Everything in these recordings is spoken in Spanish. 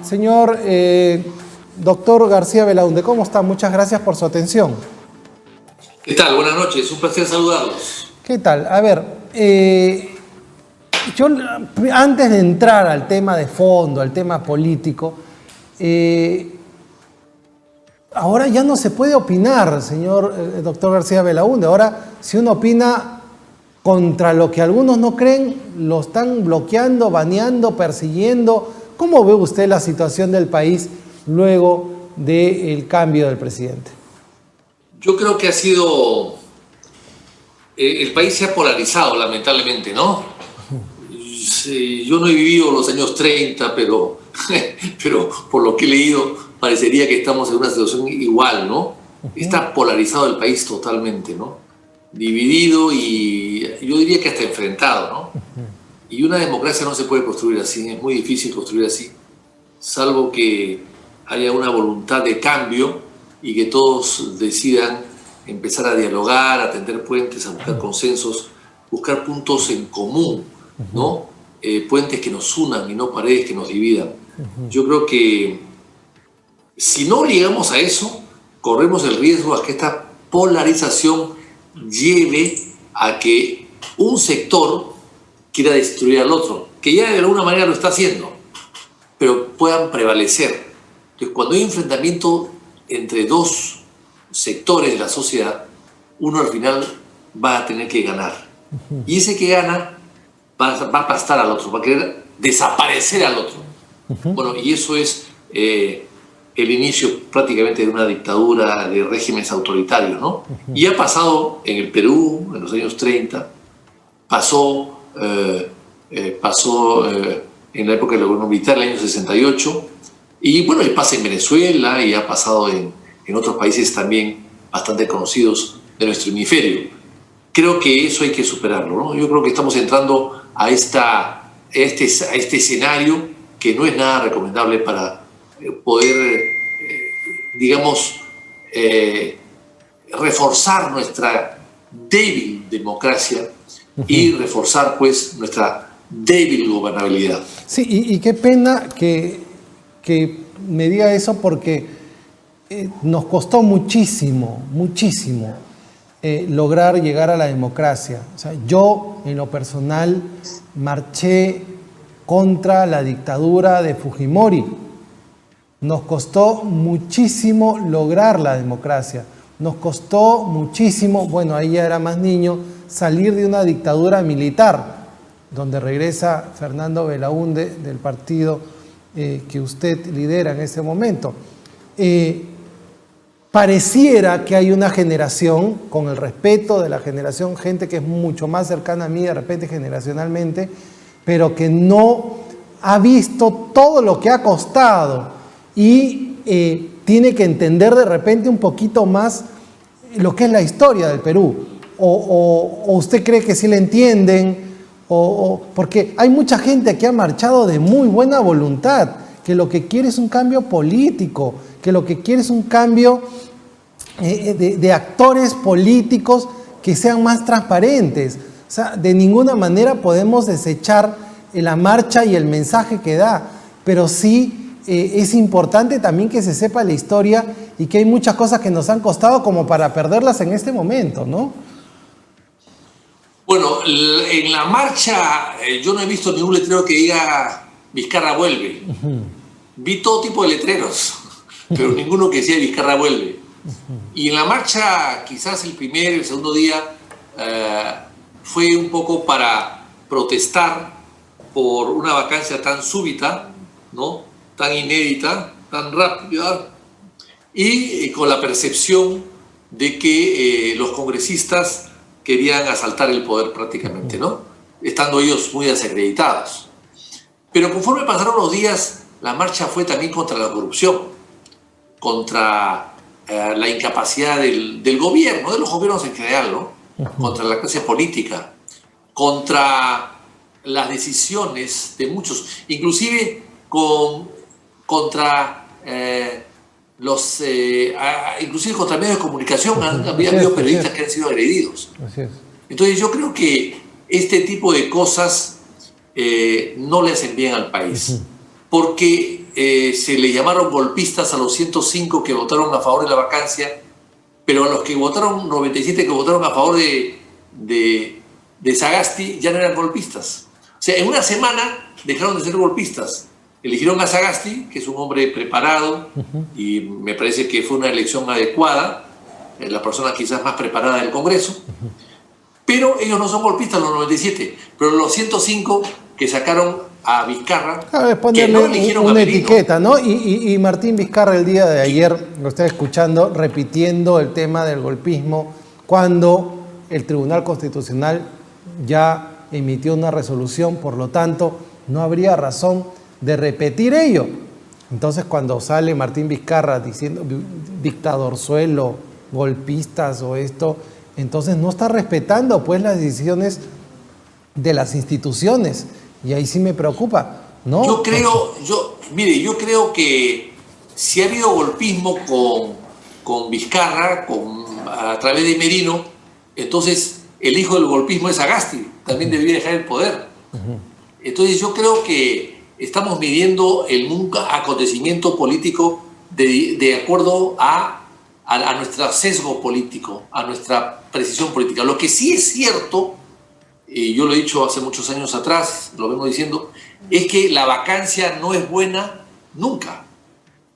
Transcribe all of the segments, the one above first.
Señor doctor García Belaúnde, ¿cómo está? Muchas gracias por su atención. ¿Qué tal? Buenas noches, un placer saludarlos. ¿Qué tal? A ver, yo antes de entrar al tema de fondo, al tema político, ahora ya no se puede opinar, señor doctor García Belaúnde. Ahora, si uno opina contra lo que algunos no creen, lo están bloqueando, baneando, persiguiendo. ¿Cómo ve usted la situación del país luego del cambio del presidente? Yo creo que ha sido... el país se ha polarizado, lamentablemente, ¿no? Sí, yo no he vivido los años 30, pero por lo que he leído, parecería que estamos en una situación igual, ¿no? Está polarizado el país totalmente, ¿no? Dividido y yo diría que hasta enfrentado, ¿no? Y una democracia no se puede construir así, es muy difícil construir así, salvo que haya una voluntad de cambio y que todos decidan empezar a dialogar, a tender puentes, a buscar consensos, buscar puntos en común, ¿no? Puentes que nos unan y no paredes que nos dividan. Yo creo que si no llegamos a eso, corremos el riesgo a que esta polarización lleve a que un sector quiera destruir al otro, que ya de alguna manera lo está haciendo, pero puedan prevalecer. Entonces, cuando hay enfrentamiento entre dos sectores de la sociedad, uno al final va a tener que ganar. Y ese que gana va a aplastar al otro, va a querer desaparecer al otro. Bueno, y eso es el inicio prácticamente de una dictadura, de regímenes autoritarios, ¿no? Y ha pasado en el Perú en los años 30, pasó en la época del gobierno militar, en el año 68, y bueno, y pasa en Venezuela y ha pasado en otros países también bastante conocidos de nuestro hemisferio. Creo que eso hay que superarlo, ¿no? Yo creo que estamos entrando a este escenario que no es nada recomendable para poder, digamos, reforzar nuestra débil democracia y reforzar, pues, nuestra débil gobernabilidad. Sí, y qué pena que me diga eso, porque nos costó muchísimo lograr llegar a la democracia. O sea, yo, en lo personal, marché contra la dictadura de Fujimori. Nos costó muchísimo lograr la democracia. Nos costó muchísimo, bueno, ahí ya era más niño, salir de una dictadura militar, donde regresa Fernando Belaúnde del partido que usted lidera en ese momento. Pareciera que hay una generación, con el respeto de la generación, gente que es mucho más cercana a mí de repente generacionalmente, pero que no ha visto todo lo que ha costado y tiene que entender de repente un poquito más lo que es la historia del Perú. O usted cree que sí le entienden, porque hay mucha gente que ha marchado de muy buena voluntad, que lo que quiere es un cambio político, que lo que quiere es un cambio de actores políticos que sean más transparentes. O sea, de ninguna manera podemos desechar la marcha y el mensaje que da, pero sí es importante también que se sepa la historia y que hay muchas cosas que nos han costado como para perderlas en este momento, ¿no? Bueno, en la marcha yo no he visto ningún letrero que diga Vizcarra vuelve. Vi todo tipo de letreros, pero ninguno que decía Vizcarra vuelve. Y en la marcha, quizás el primer y el segundo día, fue un poco para protestar por una vacancia tan súbita, ¿no? Tan inédita, tan rápida, y con la percepción de que los congresistas querían asaltar el poder prácticamente, ¿no? Estando ellos muy desacreditados. Pero conforme pasaron los días, la marcha fue también contra la corrupción, contra la incapacidad del gobierno, de los gobiernos en general, ¿no? Contra la clase política, contra las decisiones de muchos, inclusive contra inclusive contra medios de comunicación. Había habido periodistas que han sido agredidos. Entonces yo creo que este tipo de cosas no le hacen bien al país, porque se le llamaron golpistas a los 105 que votaron a favor de la vacancia, pero a los que votaron, 97 que votaron a favor de Sagasti, ya no eran golpistas. O sea, en una semana dejaron de ser golpistas. Eligieron a Sagasti, que es un hombre preparado, y me parece que fue una elección adecuada, la persona quizás más preparada del Congreso, pero ellos no son golpistas, los 97, pero los 105 que sacaron a Vizcarra, que no eligieron una etiqueta, ¿no? Y Martín Vizcarra el día de ayer, lo estaba escuchando, repitiendo el tema del golpismo, cuando el Tribunal Constitucional ya emitió una resolución, por lo tanto, no habría razón de repetir ello. Entonces, cuando sale Martín Vizcarra diciendo dictadorzuelo, golpistas o esto, entonces no está respetando pues las decisiones de las instituciones, y ahí sí me preocupa, ¿no? Yo creo que si ha habido golpismo con Vizcarra, a través de Merino, entonces el hijo del golpismo es Sagasti, también debería dejar el poder. Entonces yo creo que estamos midiendo un acontecimiento político de acuerdo a nuestro sesgo político, a nuestra precisión política. Lo que sí es cierto, y yo lo he dicho hace muchos años atrás, lo vengo diciendo, es que la vacancia no es buena nunca.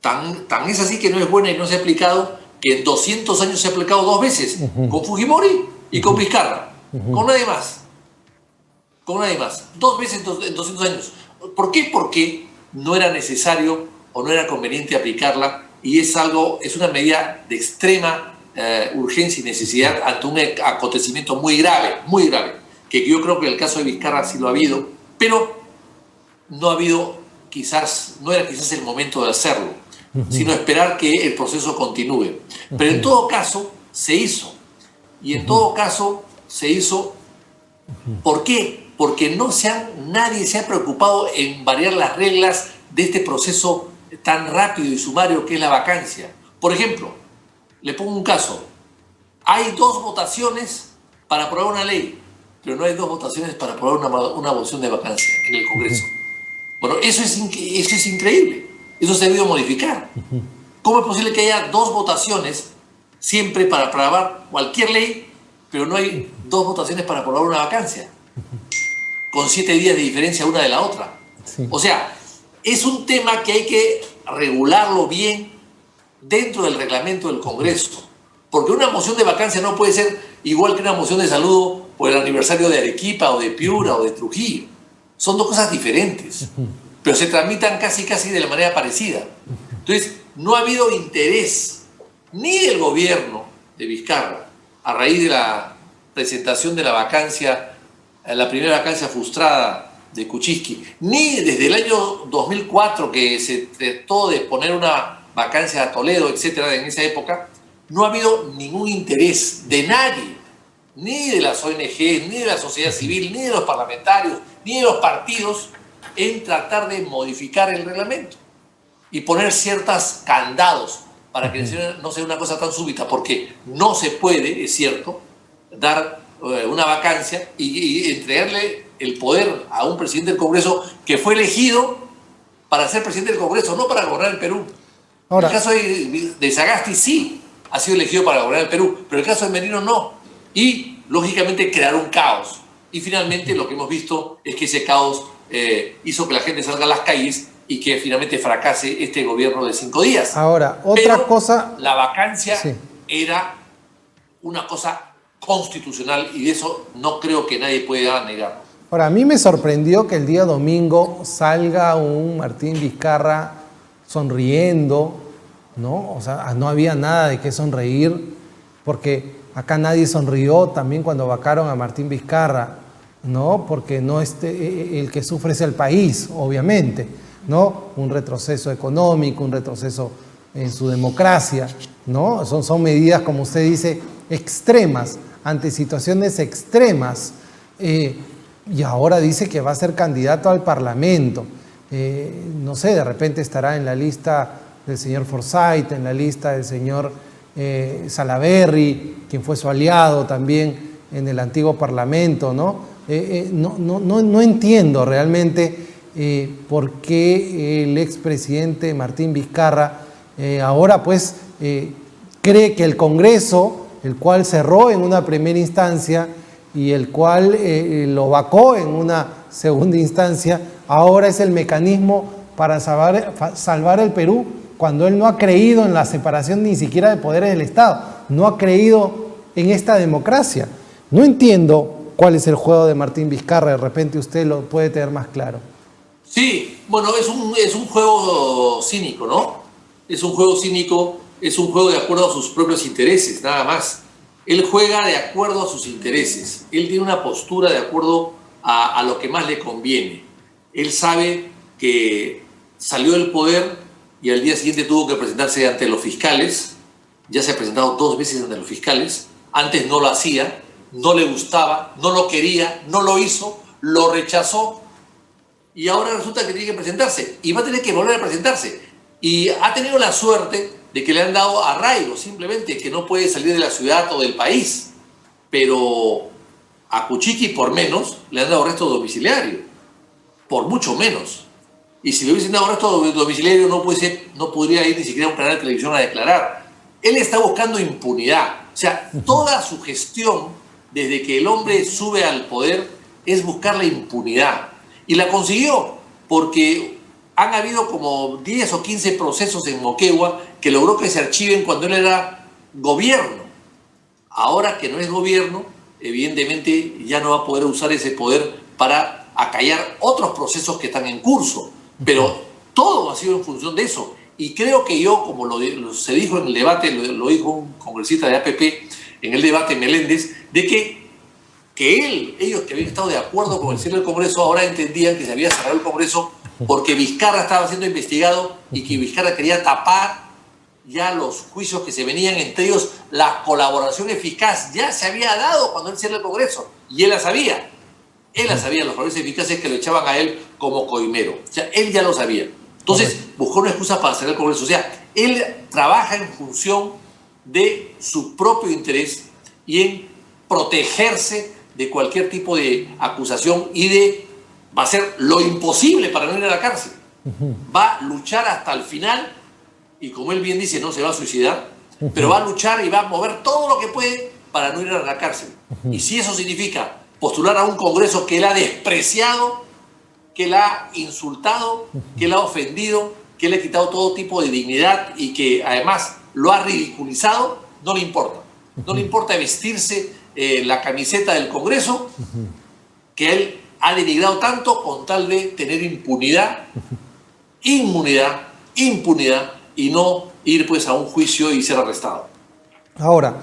Tan es así que no es buena y no se ha aplicado, que en 200 años se ha aplicado 2 veces, con Fujimori y con Vizcarra, con nadie más. Con nadie más. 2 veces en 200 años. ¿Por qué? Porque no era necesario o no era conveniente aplicarla, y es una medida de extrema urgencia y necesidad ante un acontecimiento muy grave, que yo creo que en el caso de Vizcarra sí lo ha habido, pero no era quizás el momento de hacerlo, sino esperar que el proceso continúe. Pero en todo caso se hizo, y en todo caso se hizo. ¿Por qué? Porque nadie se ha preocupado en variar las reglas de este proceso tan rápido y sumario que es la vacancia. Por ejemplo, le pongo un caso. Hay 2 votaciones para aprobar una ley, pero no hay 2 votaciones para aprobar una moción de vacancia en el Congreso. Bueno, eso es increíble. Eso se ha debido modificar. ¿Cómo es posible que haya 2 votaciones siempre para aprobar cualquier ley, pero no hay 2 votaciones para aprobar una vacancia, con 7 días de diferencia una de la otra? Sí. O sea, es un tema que hay que regularlo bien dentro del reglamento del Congreso, porque una moción de vacancia no puede ser igual que una moción de saludo por el aniversario de Arequipa o de Piura o de Trujillo. Son 2 cosas diferentes, pero se tramitan casi de la manera parecida. Entonces, no ha habido interés ni del gobierno de Vizcarra a raíz de la presentación de la vacancia, la primera vacancia frustrada de Kuczynski, ni desde el año 2004 que se trató de poner una vacancia a Toledo, etcétera, en esa época, no ha habido ningún interés de nadie, ni de las ONG, ni de la sociedad civil, ni de los parlamentarios, ni de los partidos, en tratar de modificar el reglamento y poner ciertos candados para que no sea una cosa tan súbita, porque no se puede, es cierto, dar una vacancia y entregarle el poder a un presidente del Congreso que fue elegido para ser presidente del Congreso, no para gobernar el Perú. Ahora, el caso de Sagasti sí ha sido elegido para gobernar el Perú, pero el caso de Merino no. Y, lógicamente, crear un caos. Y finalmente lo que hemos visto es que ese caos hizo que la gente salga a las calles y que finalmente fracase este gobierno de 5 días. Ahora, otra cosa... La vacancia era una cosa constitucional y de eso no creo que nadie pueda negar. Ahora, a mí me sorprendió que el día domingo salga un Martín Vizcarra sonriendo, ¿no? O sea, no había nada de qué sonreír, porque acá nadie sonrió también cuando vacaron a Martín Vizcarra, ¿no? Porque no el que sufre es el país, obviamente, ¿no? Un retroceso económico, un retroceso en su democracia, ¿no? Son medidas, como usted dice, extremas, ante situaciones extremas. Y ahora dice que va a ser candidato al Parlamento. No sé, de repente estará en la lista del señor Forsyth, en la lista del señor Salaverry, quien fue su aliado también en el antiguo Parlamento, ¿no? No entiendo realmente por qué el expresidente Martín Vizcarra ahora pues cree que el Congreso, el cual cerró en una primera instancia y el cual lo vacó en una segunda instancia, ahora es el mecanismo para salvar el Perú, cuando él no ha creído en la separación ni siquiera de poderes del Estado, no ha creído en esta democracia. No entiendo cuál es el juego de Martín Vizcarra, de repente usted lo puede tener más claro. Sí, bueno, es un juego cínico, ¿no? Es un juego cínico, es un juego de acuerdo a sus propios intereses, nada más. Él juega de acuerdo a sus intereses, él tiene una postura de acuerdo a lo que más le conviene. Él sabe que salió del poder y al día siguiente tuvo que presentarse ante los fiscales, ya se ha presentado 2 veces ante los fiscales, antes no lo hacía, no le gustaba, no lo quería, no lo hizo, lo rechazó y ahora resulta que tiene que presentarse y va a tener que volver a presentarse. Y ha tenido la suerte de que le han dado arraigo, simplemente que no puede salir de la ciudad o del país. Pero a Kuczynski por menos le han dado arresto domiciliario, por mucho menos. Y si le hubiesen dado arresto domiciliario no podría ir ni siquiera a un canal de televisión a declarar. Él está buscando impunidad. O sea, toda su gestión, desde que el hombre sube al poder, es buscar la impunidad. Y la consiguió, porque han habido como 10 o 15 procesos en Moquegua que logró que se archiven cuando él era gobierno. Ahora que no es gobierno, evidentemente ya no va a poder usar ese poder para acallar otros procesos que están en curso. Pero todo ha sido en función de eso. Y creo que yo, como se dijo en el debate, lo dijo un congresista de APP en el debate Meléndez, de que ellos que habían estado de acuerdo con el cierre del Congreso, ahora entendían que se había cerrado el Congreso porque Vizcarra estaba siendo investigado y que Vizcarra quería tapar ya los juicios que se venían, entre ellos la colaboración eficaz. Ya se había dado cuando él cierra el Congreso y él la sabía. Él la sabía, los colaboradores eficaces que lo echaban a él como coimero. O sea, él ya lo sabía. Entonces buscó una excusa para cerrar el Congreso. O sea, él trabaja en función de su propio interés y en protegerse de cualquier tipo de acusación va a hacer lo imposible para no ir a la cárcel. Va a luchar hasta el final y, como él bien dice, no se va a suicidar, pero va a luchar y va a mover todo lo que puede para no ir a la cárcel. Y si eso significa postular a un Congreso que él ha despreciado, que la ha insultado, que la ha ofendido, que le ha quitado todo tipo de dignidad y que además lo ha ridiculizado, no le importa. No le importa vestirse la camiseta del Congreso, que él ha denigrado tanto con tal de tener impunidad, y no ir pues a un juicio y ser arrestado. Ahora,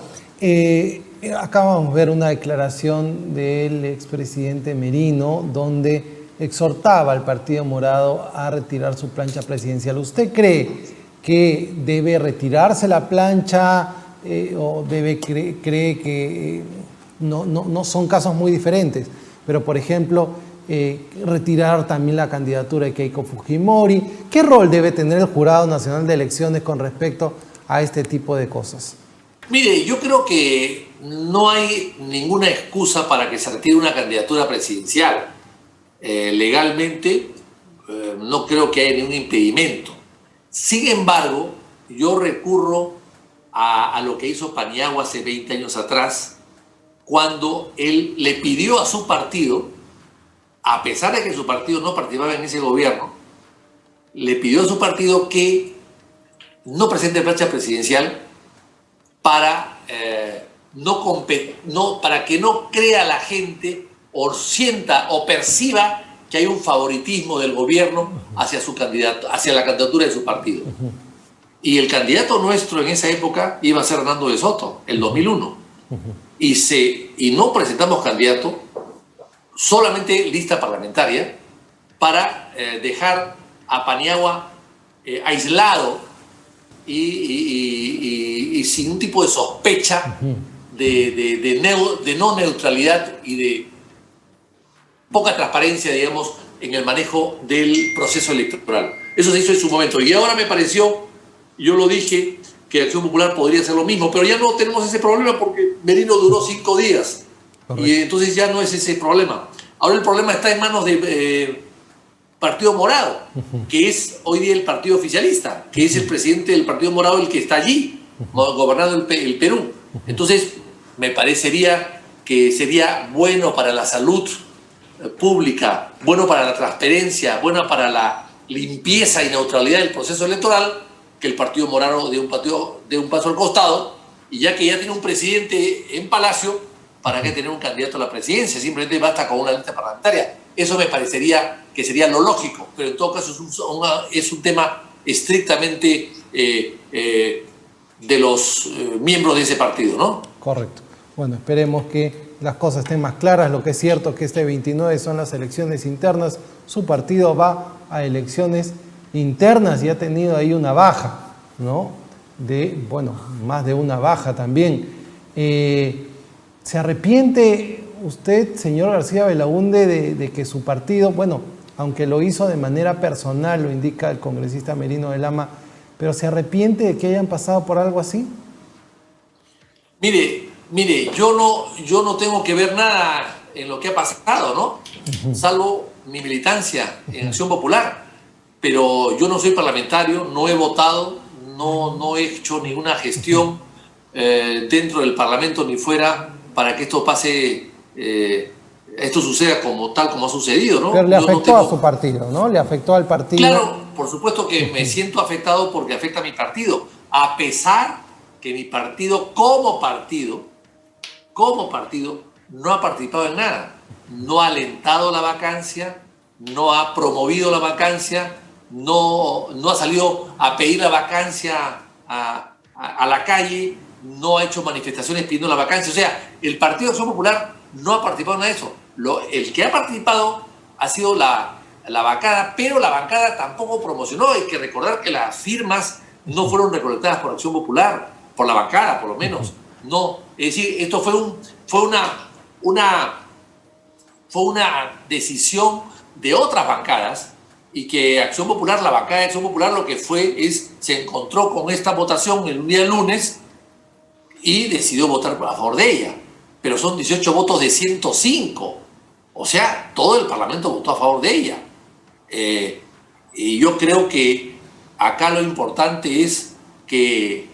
acá vamos a ver una declaración del expresidente Merino donde exhortaba al Partido Morado a retirar su plancha presidencial. ¿Usted cree que debe retirarse la plancha o cree que no son casos muy diferentes? Pero, por ejemplo, retirar también la candidatura de Keiko Fujimori. ¿Qué rol debe tener el Jurado Nacional de Elecciones con respecto a este tipo de cosas? Mire, yo creo que no hay ninguna excusa para que se retire una candidatura presidencial. Legalmente no creo que haya ningún impedimento. Sin embargo, yo recurro a lo que hizo Paniagua hace 20 años atrás, cuando él le pidió a su partido, a pesar de que su partido no participaba en ese gobierno, le pidió a su partido que no presente plancha presidencial para para que no crea la gente o sienta o perciba que hay un favoritismo del gobierno hacia su candidato, hacia la candidatura de su partido. Y el candidato nuestro en esa época iba a ser Hernando de Soto, el 2001. Y no presentamos candidato, solamente lista parlamentaria, para dejar a Paniagua aislado y sin un tipo de sospecha de no neutralidad y de poca transparencia, digamos, en el manejo del proceso electoral. Eso se hizo en su momento. Y ahora me pareció, yo lo dije, que Acción Popular podría hacer lo mismo, pero ya no tenemos ese problema porque Merino duró 5 días. Correcto. Y entonces ya no es ese problema. Ahora el problema está en manos de Partido Morado, que es hoy día el partido oficialista, que es el presidente del Partido Morado el que está allí, gobernando el Perú. Entonces, me parecería que sería bueno para la salud pública, bueno para la transparencia, bueno para la limpieza y neutralidad del proceso electoral, que el Partido Morado dé un paso al costado, y ya que ya tiene un presidente en Palacio, ¿para qué tener un candidato a la presidencia? Simplemente basta con una lista parlamentaria. Eso me parecería que sería lo lógico, pero en todo caso es un tema estrictamente de los miembros de ese partido, ¿no? Correcto. Bueno, esperemos que las cosas estén más claras. Lo que es cierto es que este 29 son las elecciones internas. Su partido va a elecciones internas y ha tenido ahí una baja, ¿no? Más de una baja también. ¿Se arrepiente usted, señor García Belaúnde, de que su partido, bueno, aunque lo hizo de manera personal, lo indica el congresista Merino de Lama, pero se arrepiente de que hayan pasado por algo así? Mire, yo no tengo que ver nada en lo que ha pasado, ¿no? Salvo mi militancia en Acción Popular. Pero yo no soy parlamentario, no he votado, no he hecho ninguna gestión dentro del Parlamento ni fuera para que esto pase, esto suceda como ha sucedido, ¿no? Pero le afectó a su partido, ¿no? Le afectó al partido. Claro, por supuesto que me siento afectado porque afecta a mi partido, a pesar que mi partido, como partido, no ha participado en nada. No ha alentado la vacancia, no ha promovido la vacancia, no ha salido a pedir la vacancia a la calle, no ha hecho manifestaciones pidiendo la vacancia. O sea, el Partido de Acción Popular no ha participado en nada de eso. El que ha participado ha sido la bancada, pero la bancada tampoco promocionó. Hay que recordar que las firmas no fueron recolectadas por Acción Popular, por la bancada por lo menos. No, es decir, esto fue una decisión de otras bancadas, y que Acción Popular, la bancada de Acción Popular, lo que se encontró con esta votación el día lunes y decidió votar a favor de ella. Pero son 18 votos de 105. O sea, todo el Parlamento votó a favor de ella. Y yo creo que acá lo importante es que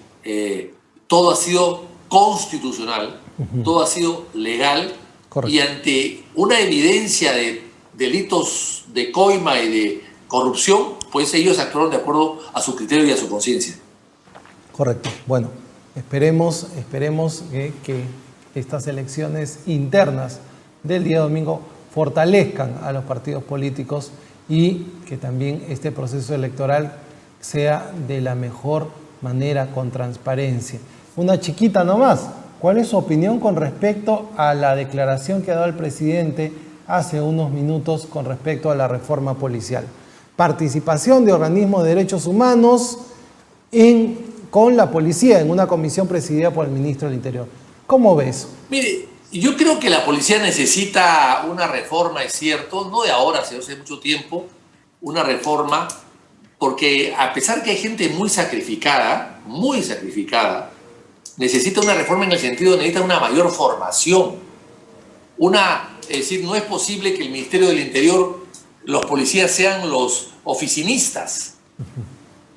todo ha sido constitucional, todo ha sido legal. Correcto. Y ante una evidencia de delitos de coima y de corrupción, pues ellos actuaron de acuerdo a su criterio y a su conciencia. Correcto. Bueno, esperemos que estas elecciones internas del día domingo fortalezcan a los partidos políticos y que también este proceso electoral sea de la mejor manera, con transparencia. Una chiquita nomás. ¿Cuál es su opinión con respecto a la declaración que ha dado el presidente hace unos minutos con respecto a la reforma policial? Participación de organismos de derechos humanos con la policía en una comisión presidida por el ministro del Interior. ¿Cómo ves? Mire, yo creo que la policía necesita una reforma, es cierto, no de ahora, sino hace mucho tiempo, una reforma, porque a pesar que hay gente muy sacrificada, necesita una reforma en el sentido de necesita una mayor formación. Es decir, no es posible que el Ministerio del Interior, los policías sean los oficinistas.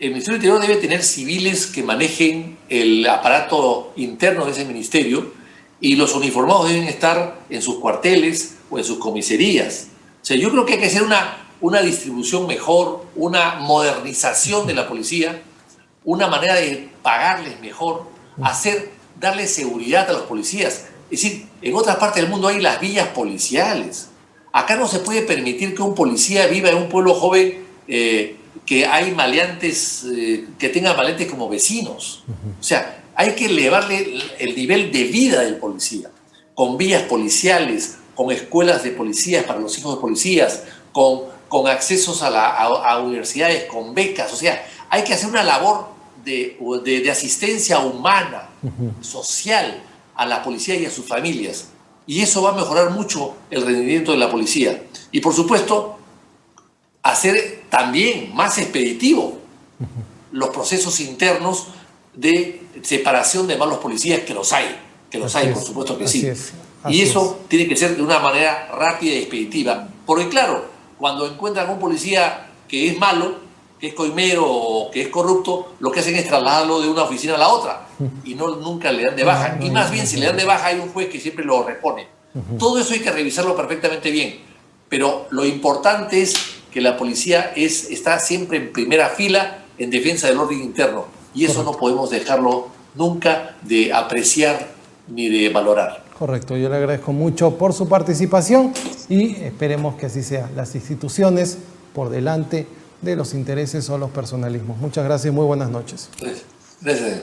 El Ministerio del Interior debe tener civiles que manejen el aparato interno de ese ministerio, y los uniformados deben estar en sus cuarteles o en sus comisarías. O sea, yo creo que hay que hacer una distribución mejor, una modernización de la policía, una manera de pagarles mejor, darles seguridad a los policías. Es decir, en otras partes del mundo hay las villas policiales. Acá no se puede permitir que un policía viva en un pueblo joven que hay maleantes, que tengan maleantes como vecinos. O sea, hay que elevarle el nivel de vida del policía, con villas policiales, con escuelas de policías para los hijos de policías, con accesos a universidades, con becas. O sea, hay que hacer una labor de asistencia humana, social, a la policía y a sus familias. Y eso va a mejorar mucho el rendimiento de la policía. Y por supuesto, hacer también más expeditivo los procesos internos de separación de malos policías, que los hay, por supuesto que sí. Y eso tiene que ser de una manera rápida y expeditiva. Porque claro, cuando encuentran a un policía que es malo, que es coimero o que es corrupto, lo que hacen es trasladarlo de una oficina a la otra y nunca le dan de baja. Y más bien, si le dan de baja, hay un juez que siempre lo repone. Todo eso hay que revisarlo perfectamente bien. Pero lo importante es que la policía está siempre en primera fila en defensa del orden interno. Y eso no podemos dejarlo nunca de apreciar ni de valorar. Correcto, yo le agradezco mucho por su participación y esperemos que así sea. Las instituciones por delante de los intereses o los personalismos. Muchas gracias y muy buenas noches. Gracias.